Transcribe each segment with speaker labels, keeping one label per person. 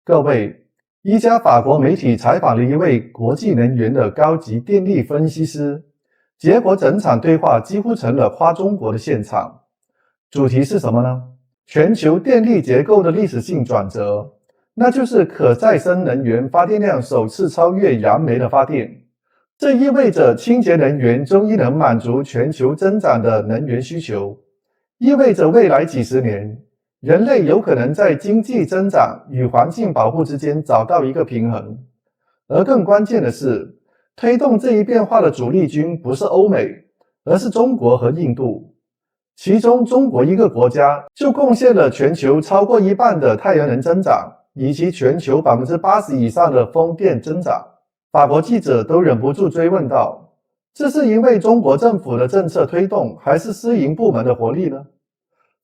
Speaker 1: 各位，一家法国媒体采访了一位国际能源的高级电力分析师，结果整场对话几乎成了夸中国的现场。主题是什么呢？全球电力结构的历史性转折，那就是可再生能源发电量首次超越燃煤的发电。这意味着清洁能源终于能满足全球增长的能源需求，意味着未来几十年，人类有可能在经济增长与环境保护之间找到一个平衡。而更关键的是，推动这一变化的主力军不是欧美，而是中国和印度。其中中国一个国家就贡献了全球超过一半的太阳能增长，以及全球 80% 以上的风电增长。法国记者都忍不住追问道，这是因为中国政府的政策推动，还是私营部门的活力呢？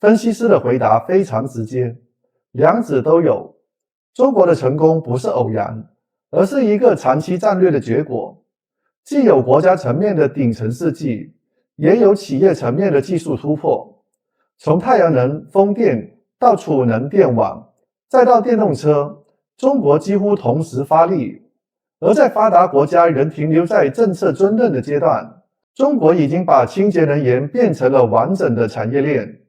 Speaker 1: 分析师的回答非常直接，两者都有。中国的成功不是偶然，而是一个长期战略的结果，既有国家层面的顶层设计，也有企业层面的技术突破。从太阳能、风电到储能电网，再到电动车，中国几乎同时发力。而在发达国家仍停留在政策尊任的阶段，中国已经把清洁能源变成了完整的产业链。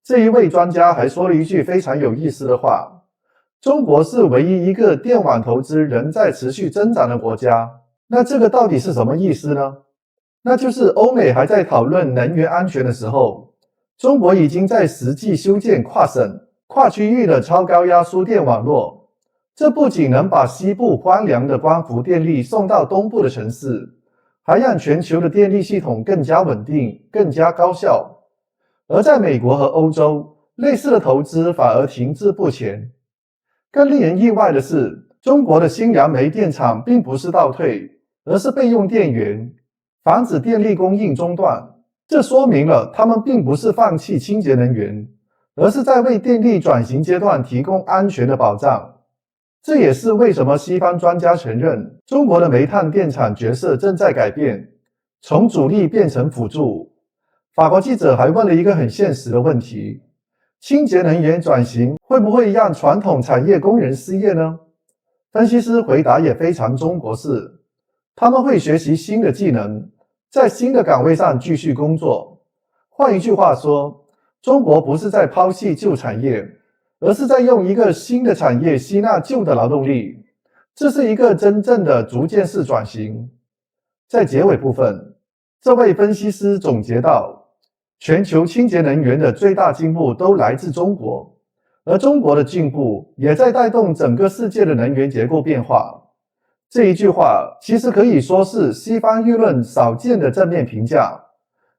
Speaker 1: 这一位专家还说了一句非常有意思的话，中国是唯一一个电网投资仍在持续增长的国家。那这个到底是什么意思呢？那就是欧美还在讨论能源安全的时候，中国已经在实际修建跨省、跨区域的超高压输电网络。这不仅能把西部荒凉的光伏电力送到东部的城市，还让全球的电力系统更加稳定、更加高效。而在美国和欧洲，类似的投资反而停滞不前。更令人意外的是，中国的新燃煤电厂并不是倒退，而是备用电源，防止电力供应中断。这说明了他们并不是放弃清洁能源，而是在为电力转型阶段提供安全的保障。这也是为什么西方专家承认，中国的煤炭电厂角色正在改变，从主力变成辅助。法国记者还问了一个很现实的问题，清洁能源转型会不会让传统产业工人失业呢？分析师回答也非常中国式，他们会学习新的技能，在新的岗位上继续工作。换一句话说，中国不是在抛弃旧产业，而是在用一个新的产业吸纳旧的劳动力，这是一个真正的逐渐式转型。在结尾部分，这位分析师总结到，全球清洁能源的最大进步都来自中国，而中国的进步也在带动整个世界的能源结构变化。这一句话其实可以说是西方舆论少见的正面评价。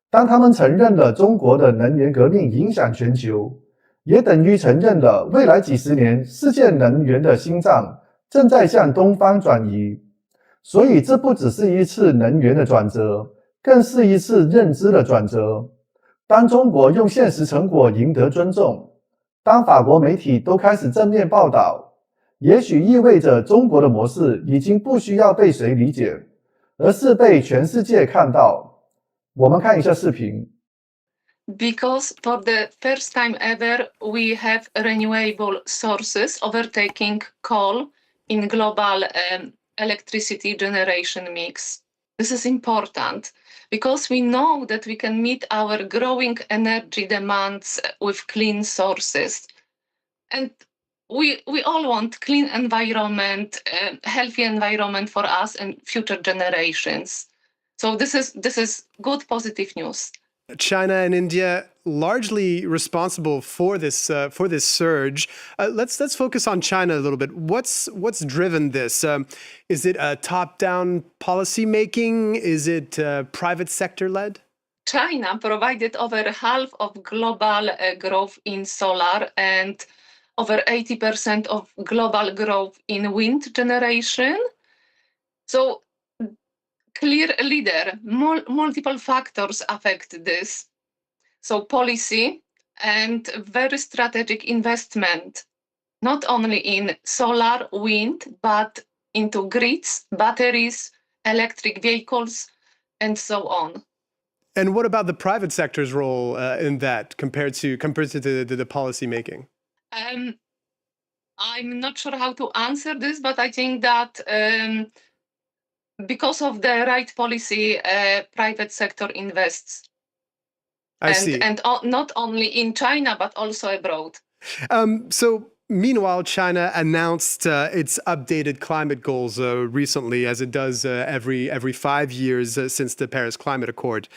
Speaker 1: 当他们承认了中国的能源革命影响全球，也等于承认了未来几十年世界能源的心脏正在向东方转移。所以这不只是一次能源的转折，更是一次认知的转折。当中国用现实成果赢得尊重，当法国媒体都开始正面报道，也许意味着中国的模式已经不需要被谁理解，而是被全世界看到。我们看一下视频。
Speaker 2: Because for the first time ever, we have renewable sources overtaking coal in global electricity generation mix. This is important because we know that we can meet our growing energy demands with clean sources. And we all want clean environment, healthy environment for us and future generations. So this is good, positive news.
Speaker 3: China and India largely responsible for this surge. Let's focus on China a little bit. What's driven this? Is it top-down policy making? Is it private sector led?
Speaker 2: China provided over half of global growth in solar and over 80% of global growth in wind generation. So clear leader, multiple factors affect this. So policy and very strategic investment, not only in solar, wind, but into grids, batteries, electric vehicles, and so on.
Speaker 3: And what about the private sector's role in that compared to the policy making?
Speaker 2: I'm not sure how to answer this, but I think that because of the right policy, private sector invests.
Speaker 3: I see.
Speaker 2: And not only in China, but also abroad.
Speaker 3: So meanwhile, China announced its updated climate goals recently, as it does every 5 years since the Paris Climate Accord.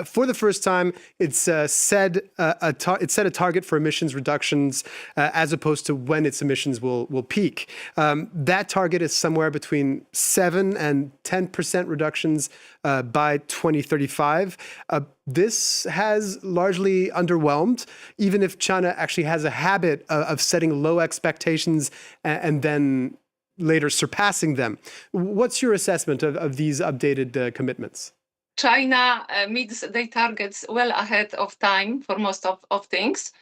Speaker 3: For the first time, it's set a target for emissions reductions as opposed to when its emissions will peak. That target is somewhere between 7 and 10% reductions by 2035. This has largely underwhelmed, even if China actually has a habit of setting low expectations and then later surpassing them. What's your assessment of these updated commitments?
Speaker 2: China meets their targets well ahead of time for most of things.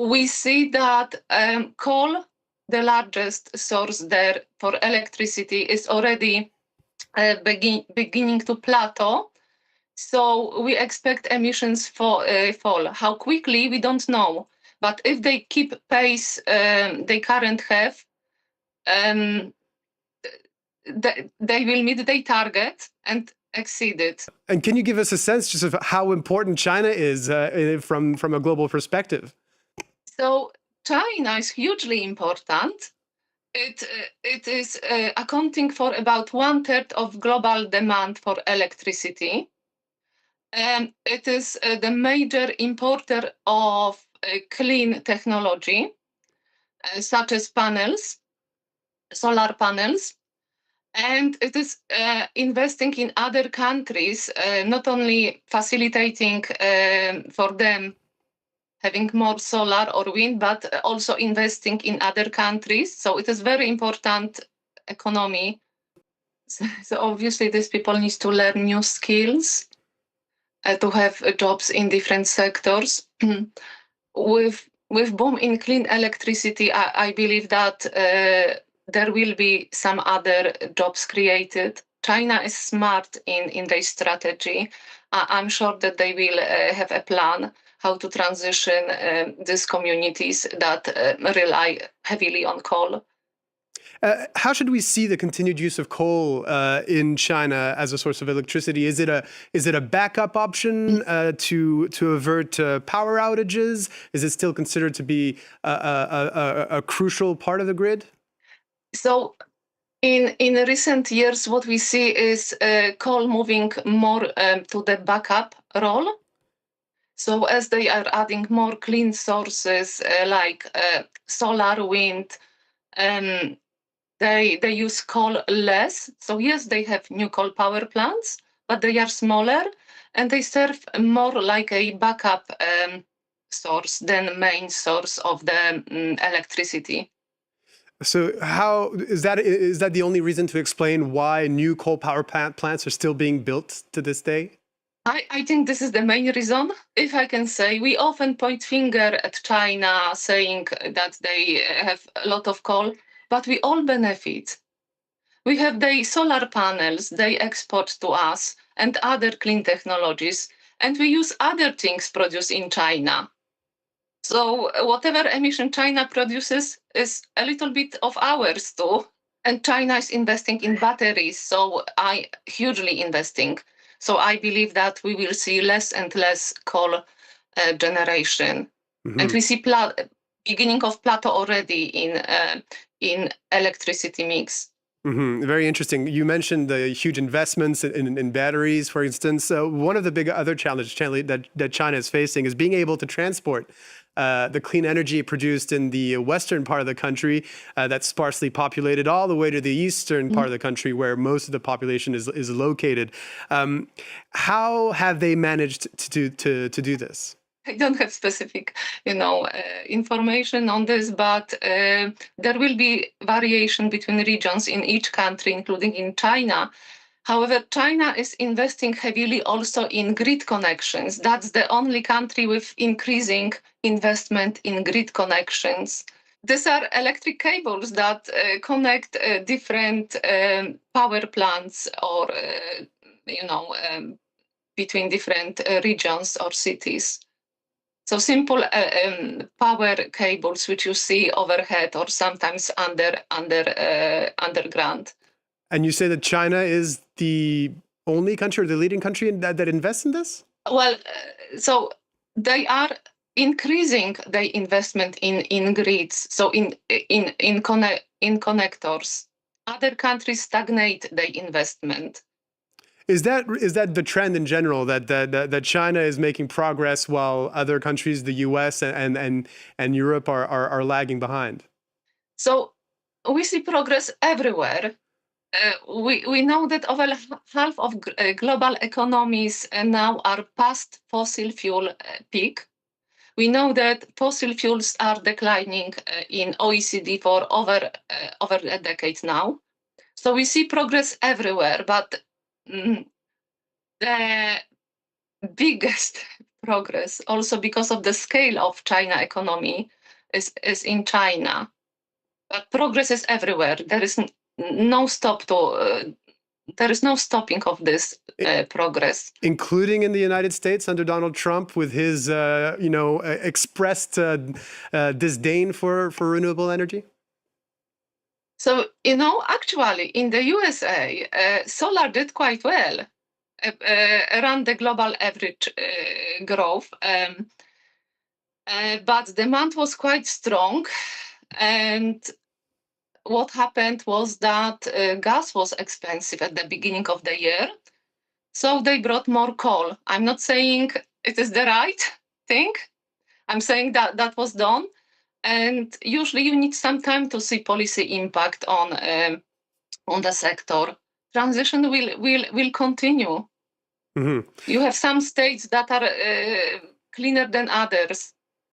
Speaker 2: We see that coal, the largest source there for electricity, is already beginning to plateau. So we expect emissions fall. How quickly, we don't know. But if they keep pace they currently have, they will meet their target and exceed it.
Speaker 3: And can you give us a sense just of how important China is from a global perspective?
Speaker 2: So China is hugely important. It is accounting for about 1/3 of global demand for electricity. It is the major importer of clean technology, such as solar panels. And it is investing in other countries, not only facilitating for them having more solar or wind, but also investing in other countries. So it is very important economy. So obviously these people need to learn new skills to have jobs in different sectors. With boom in clean electricity, I believe that there will be some other jobs created. China is smart in their strategy. I'm sure that they will have a plan how to transition these communities that rely heavily on coal.
Speaker 3: How should we see the continued use of coal in China as a source of electricity? Is it a backup option to avert power outages? Is it still considered to be a crucial part of the grid?
Speaker 2: So in recent years, what we see is coal moving more to the backup role. So as they are adding more clean sources like solar, wind, they use coal less. So yes, they have new coal power plants, but they are smaller and they serve more like a backup source than main source of the electricity.
Speaker 3: So how is that the only reason to explain why new coal power plants are still being built to this day?
Speaker 2: I think this is the main reason. If I can say, we often point finger at China saying that they have a lot of coal, but we all benefit. We have the solar panels, they export to us, and other clean technologies, and we use other things produced in China. So whatever emission China produces is a little bit of ours too. And China is investing in batteries, so hugely investing. So I believe that we will see less and less coal generation. Mm-hmm. And we see beginning of plateau already in electricity mix.
Speaker 3: Mm-hmm. Very interesting. You mentioned the huge investments in batteries, for instance. One of the big other challenges that China is facing is being able to transport the clean energy produced in the western part of the country that's sparsely populated all the way to the eastern part of the country where most of the population is located. How have they managed to do this?
Speaker 2: I don't have specific, information on this, but there will be variation between regions in each country, including in China. However, China is investing heavily also in grid connections. That's the only country with increasing investment in grid connections. These are electric cables that connect different power plants or, between different regions or cities. So simple power cables, which you see overhead or sometimes underground.
Speaker 3: And you say that China is the only country or the leading country that invests in this?
Speaker 2: Well, so they are increasing their investment in grids, so in connectors. Other countries stagnate their investment.
Speaker 3: Is that the trend in general, that China is making progress while other countries, the US and Europe, are lagging behind?
Speaker 2: So we see progress everywhere. We know that over half of global economies now are past fossil fuel peak. We know that fossil fuels are declining in OECD for over a decade now. So we see progress everywhere, but the biggest progress, also because of the scale of China economy, is in China. But progress is everywhere. There is no stopping of this progress,
Speaker 3: including in the United States under Donald Trump, with his expressed disdain for renewable energy.
Speaker 2: So actually, in the USA, solar did quite well around the global average growth, but demand was quite strong, and what happened was that gas was expensive at the beginning of the year, so they brought more coal. I'm not saying it is the right thing. I'm saying that was done, and usually you need some time to see policy impact on the sector. Transition will continue. Mm-hmm. You have some states that are cleaner than others.